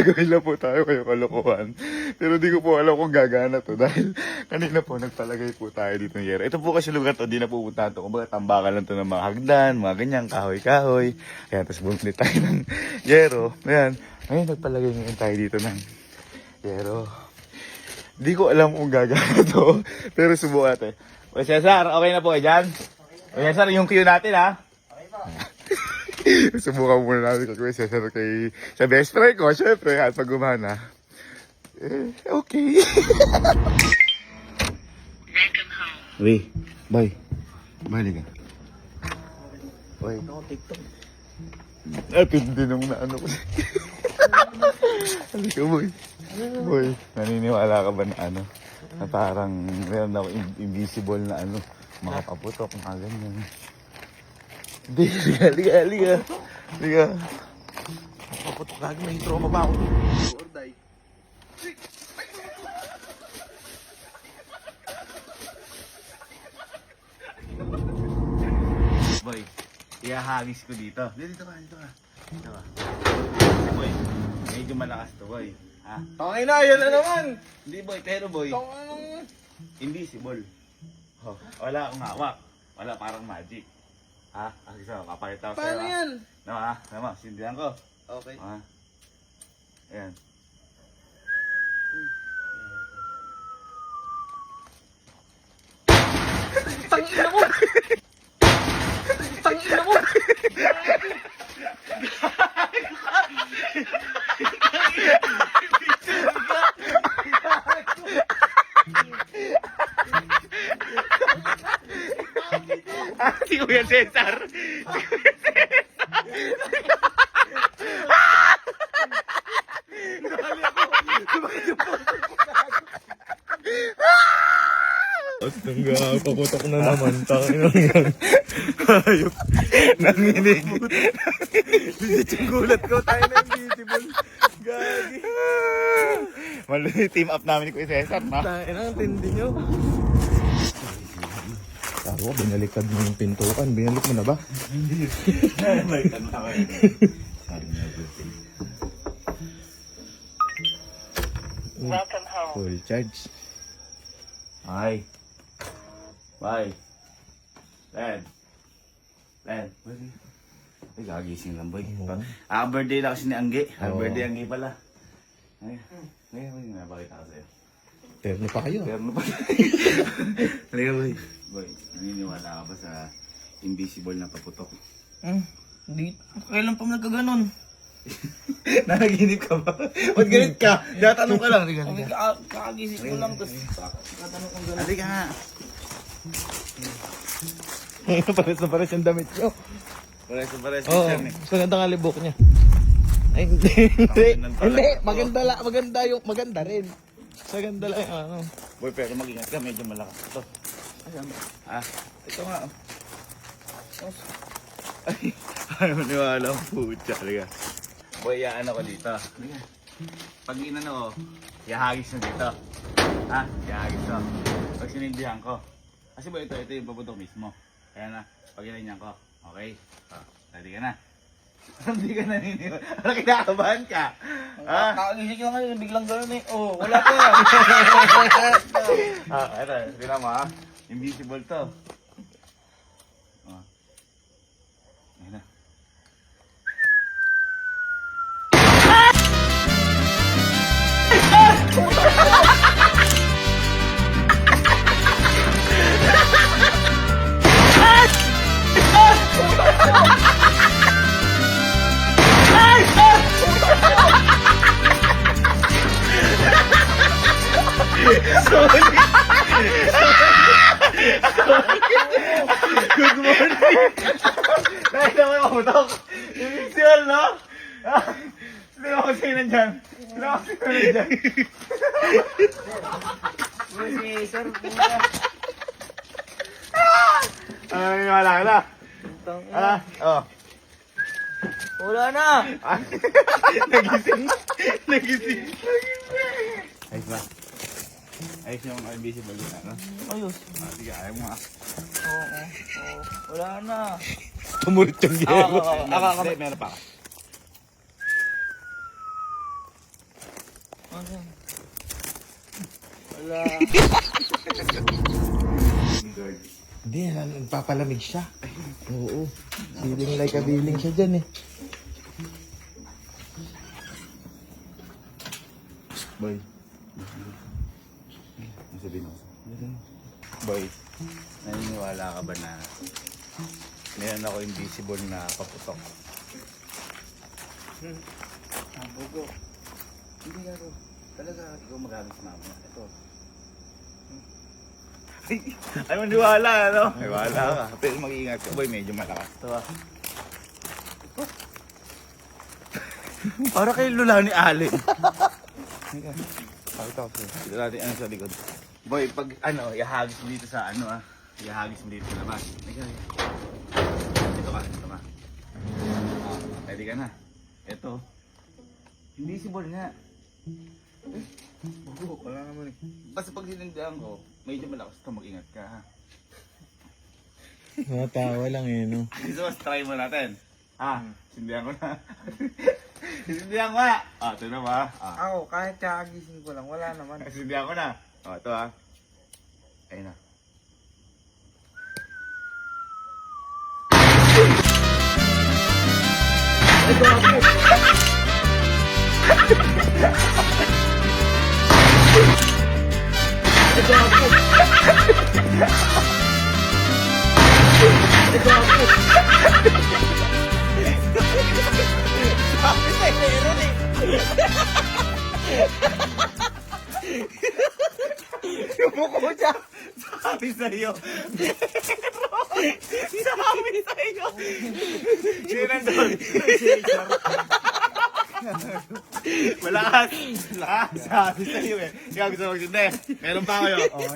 gagawin lang po tayo kayo kalokohan. Pero di ko po alam kung gagana to dahil kanina po nagpalagay po tayo dito ng yero. Ito po kasi lugar to, di na pupunta to. Kumbaga tambakan lang to ng mga hagdan, mga ganyan, kahoy-kahoy. Kaya tapos bumili tayo ng yero. Ayan, ngayon nagpalagay ngayon tayo dito ng yero. Di ko alam kung gagana to, pero subukan natin. O Cesar, okay na po dyan? O Cesar, yung cue natin ha? Subukan muna natin kay Kuya Cesar sa best friend ko, syempre, at pag gumana. Okay. Welcome home. Uy, bye. Bye, ka. Bye. Ako, TikTok. At hindi nung naano ko. Halika, boy. Boy, naniniwala ka ba na ano? Na parang meron ako invisible na ano, makapaputok, mga ganyan. Hindi, halika. Paputok lagi, may trauma ba ako? Or die. Boy, ihahagis ko dito. Dito ka. Kasi boy, medyo malakas to boy. Ha? Tangay na, yan na naman! Hindi boy, pero boy, invisible. Oh, wala akong hawak. Wala, parang magic. Ha? Kasi so, kapakita ko sa'yo. Paano yan? Nama, sindihan ko. Okay. Ha? Ayan. Tangina mo! Tangina mo! Si Kuya Cesar! Paputok na naman. Tangina mo yan. Hayop. Nanginig. Yung gulat ko, tayo na invisible. Gagi. Maluloy team up namin ni Kuya Cesar, no? Tangina, ang tindi nyo. Ako, binalikad mo yung pintukan. Binalik mo na ba? May tanawa. Welcome home. Full charge. Ay. Bye. Len. Ay, gagising lang boy. Birthday lang kasi ni Anggi. Birthday Anggi pala. Ay, ngayon napakita ko sa'yo. Terno pa kayo. Pero ano pa? Halika boy. Boy, naniniwala ka ba sa invisible na paputok? Hindi. Kailan pa nagkaganon? Nanaginip ka ba? Ba't ganit ka? Datanong ka lang. Kakagising ko lang. Tapos tatanong kong gano'n. Halika nga. Pares yung damit nyo. Pares Oo. siya eh. Mas maganda nga libok niya. Ay, hindi. Hindi. Maganda rin. Mas maganda lang yung ano. Boy, pero mag-ingat ka. Medyo malakas ito. Ayan. Ito nga. Ay, ayaw maniwala ang putya. Halika. Boy, yaan ako dito. Halika. Pag inano ko, ihahagis na dito. Ha? Ihahagis ko. Pag sinindihan ko. Kasi boy, ito yung paputok mismo. Kaya na, pag inanyan ko. Okay? Ready ka na? Hindi ka naniniwala. Ano, kinakabahan ka? Ha? Kakagising ko ngayon. Biglang gano'n eh. Oh, wala pa yan. Ito, tingnan mo ha. Invisible to. Ayun na. Good morning! Dahil na may mamutok. Invisible, no? Sino ako sa'yo nandyan? Sino ako sa'yo nandyan? Si Sir, Ay, wala ka na. Oh. wala na. Nagising. Ayos ba? Ayos yung invisible yun, ano? Ayos. Sige, ayaw mo Oo. Wala na. Tumulit yung Ako. Hindi, meron pa. Wala. Hindi, nagpapalamig siya. Oo. Feeling like a feeling siya dyan eh. Boy. Ano sabihin mo? Boy, naniniwala ka ba na meron ako invisible na paputok? Bugo. Hindi nga ito. Talaga ikaw magamit sa mama. Ito. Ay, maniwala, ano? Maniwala ka. Pero mag-iingat ka, boy. Medyo malakas to, ah. Para kayo lula ni Allen. Pakita ko sa'yo. Dito natin ano sa likod. Boy, pag ano, ihagis mo dito sa ano, ah. Ihagis mo dito sa labas. Dito ka, dito ka. Ready ka na. Ito. Invisible nga. Wala naman eh. Basta pag sinundan ko, medyo malakas ito, mag-ingat ka, ha. Natawa lang eh, no? Gusto mas try mo natin. Ha? Sindihan ko na. Sindihan ko na. Ah, ito na ba? Ah. Ako, kahit kakagising ko lang, wala naman. Sindihan ko na. Oh, ito ha. Ayun na. Sumuko siya. Sabi sa'yo. Sabi sa'yo. Sino nandun? Malakas. Malakas. Sabi sa'yo eh. Ikaw gusto mo magsinda eh. Meron pa kayo. Okay.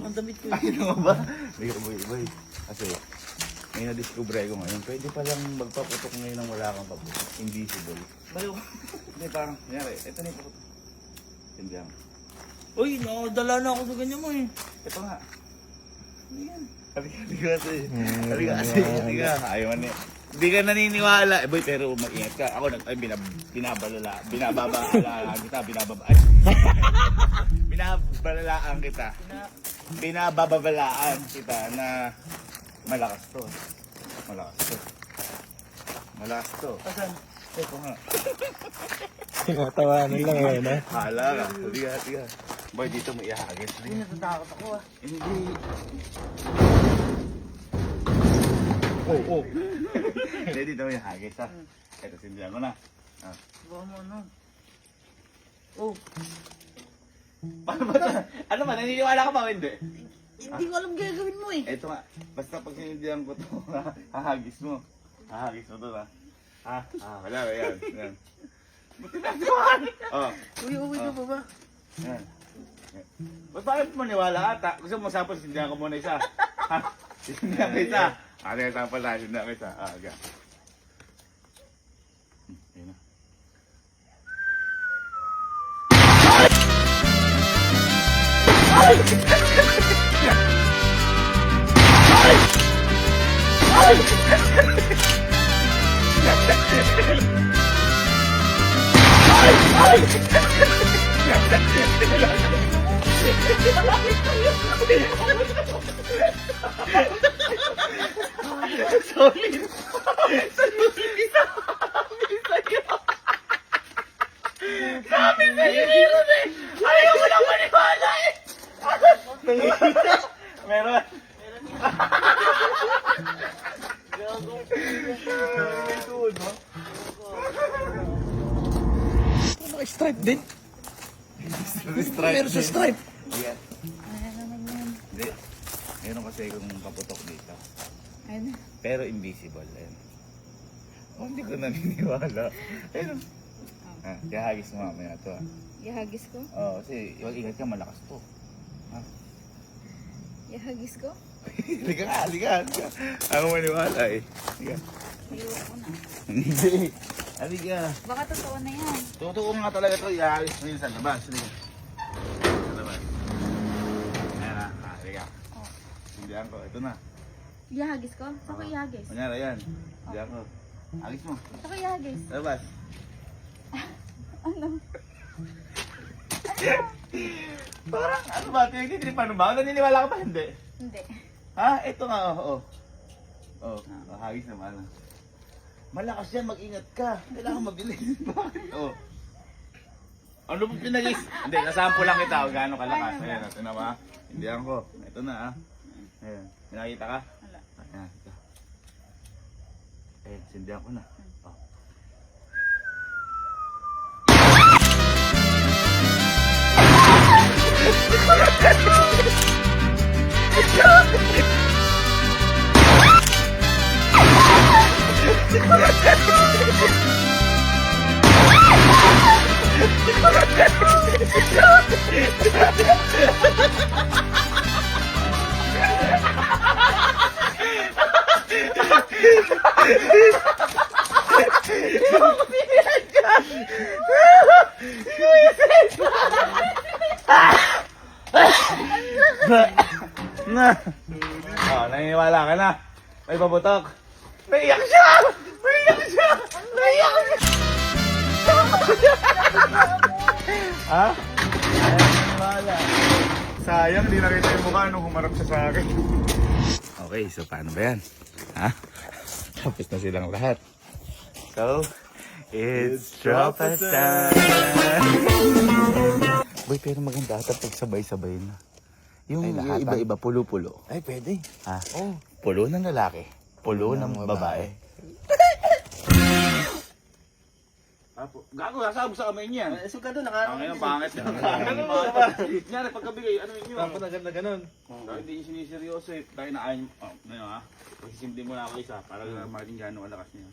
Ang damit ko. Ay, ano ba? Hindi ko boy. Kasi, may na-discover ko ngayon. Pwede palang magpaputok ngayon ng wala kang paputok. Invisible. Bayo. Hindi, parang, nangyari. Ito na yung paputok. Hindi lang. Uy, nakadala na ako sa ganyan mo eh. Ito nga. Ano yan? Sabi ka kasi. Sabi ka kasi. Sabi ka. Ayaw man eh. Hindi ka naniniwala. Eh boy, pero mag-ingat ka. Ako binababalaan kita. Binababalaan kita. Binababalaan kita na malakas to. Malakas to. Malakas to. Asan? Ito nga. Tinatawanan lang eh, no? Hala ka. Sige ka. Boy, dito mo ihagis. Uy, natatakot ako ah. Hindi. Oo. Hindi, dito mo ihagis ha. Ito, sindihan ko na. Ah. Baka mo ano? Oh. Paano ba ito? Ano ba? Naniniwala ka ba o hindi? Hindi ko alam gagawin mo eh. Ito nga. Basta pag sinindihan ko ito, hahagis mo. Hahagis mo ito ha. Wala ba yan? Yan. Buti na ito. Oh. Uwi ka pa ba? Yan. Ba't bakit maniwala ata? Gusto mo sapos, sindihan ko muna isa. Ha? Sindihan ko isa. Ano yung sapos na? Sindihan ko isa. Aga. Ayun na. Solid. Sabi sa'yo, meron eh. Ayaw mo lang maniwala eh. Meron. Naka-stripe din. Stripe. Meron sa stripe. Ayan. Hindi. Meron kasi kung paputok dito. Ayun. Pero invisible. Ayan. Oh, hindi ko naniniwala. Ayun. Kaya hagis mo mamaya ito ah. Ihagis ko? Oo, kasi ingat ka, malakas to. Ihagis ko? Halika. Ako maniwala eh. Halika. Ayoko na. Hindi. Halika. Baka totoo na yan. Totoo nga talaga ito. Ihagis mo yun sa labas. Halika. Sa labas. Ayan na. Halika. Oh. Hindihan ko. Ito na. Ihagis ko? Saan ko ihagis? Kunyari, yan. Hindi ako. Agis mo. Saan ko ihagis? Labas. Ano? Parang, ano ba? Tinitiripan mo ba? Naniniwala ka ba? Hindi. Hindi. Ha? Ito nga, oo. Oh, hagis naman. Malakas yan, mag-ingat ka. Kailangan mabilis. Bakit? Oh. Ano mo pinagis? Hindi, nasample lang kita. Gaano kalakas. Ayan, ito na ba? Hindihan ko. Ito na, ah. Ayan. Pinakita ka? Wala. Ayan, ito. Ayan, sindihan ko na. Oh. Oh, naniniwala ka na. May paputok. Naiyak siya! Naiyak siya! Naiyak siya! Ha? Ayaw naniniwala. Sayang, di nakita yung mukha nung humarap siya sa akin. Okay, so paano ba yan? Ha? Tapos na silang lahat. So, it's Tropa time! Boy, pero maganda ata pag sabay-sabay na. Yung iba-iba, pulo-pulo. Ay, pwede. Ha? Oh. Pulo ng lalaki, pulo ng babae. Gago, nasabog sa kamay niyan. So ka doon, nakaroon. Ang pangit na. Ano ba? Kunyari, pagkabigay, ano yun? Ako na ganda ganun. Dahil hindi yung siniseryoso eh. Dahil naayon, ano ha? Pasisimple mo na ako isa para maraming gano'ng kalakas niya.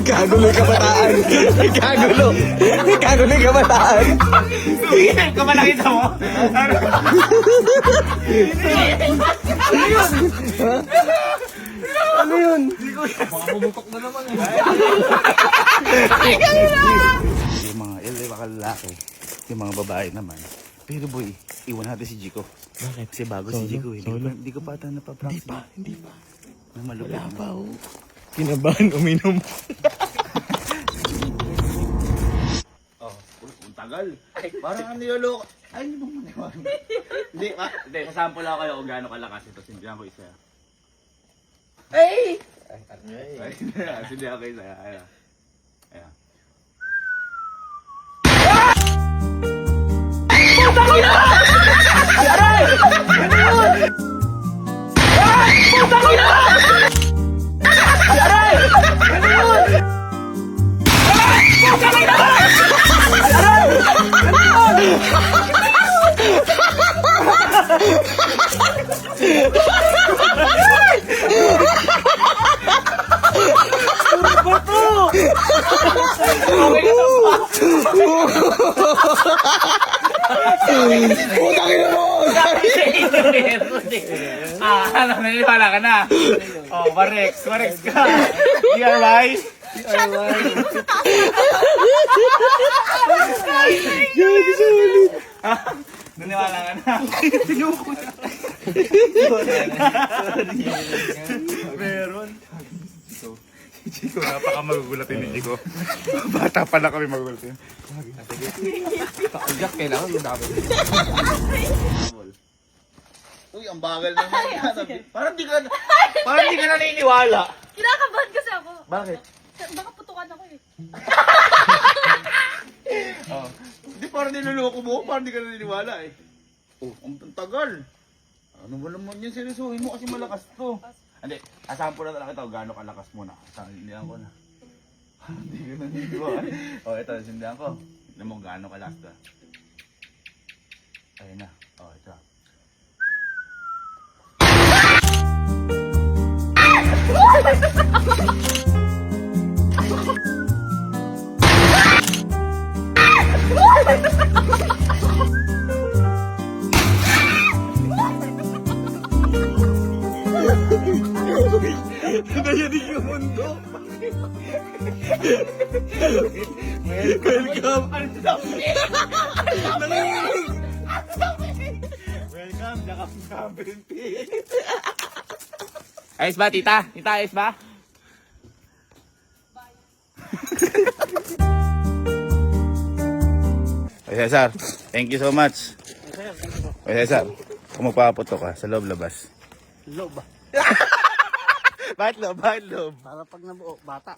Kagulo yung kabataan. Kagulo. Kagulo yung kabataan. Ikaw ba nakita mo? Ano yun? Yung mga lalaki, yung mga babae naman. Pero boy, iwan natin si Jico. Bakit? Kasi bago si Jico eh. Hindi ko pa ata napaprank. Hindi pa. Malupit. Wala pa, oh. Kinabahan, uminom. Oh, ang tagal. Parang ang niloloko. Ay, hindi mo maniwala. Hindi, sasample ako kayo kung gaano kalakas ito. Sindihan ko isa. Ay! Ay, sindihan ko isa. Ayan. Ayan. Ano, naniniwala ka na? Oh, Barex ka. DRY? Naniniwala ka na? Meron. Si Chico, napaka magugulatin ni Chico. Bata pa na kami magugulatin. Jack, kailangan mo dapat. Uy, ang bagal naman. Parang di ka naniniwala. Kinakabahan kasi ako. Bakit? Baka putukan ako eh. Oh. Hindi parang niloloko mo, parang di ka naniniwala eh. Oh, ang tagal. Ano ba naman yun? Seryosohin mo kasi malakas to. Hindi, asahan po na talaga ito. Gaano kalakas mo na. Sindihan ko na. Hindi ka naniniwala. Oh, ito, sindihan ko. Tignan mo gaano kalakas to. Ayun na. Oh, ito. Nayanig yung mundo. Welcome. Welcome, Jakap Ayos ba, tita? Tita, ayos ba? Ay, Cesar, thank you so much. Ay, Cesar, kung magpapaputok ka, sa loob labas. Loob ba? Bakit loob? Bakit loob? Para pag nabuo, bata.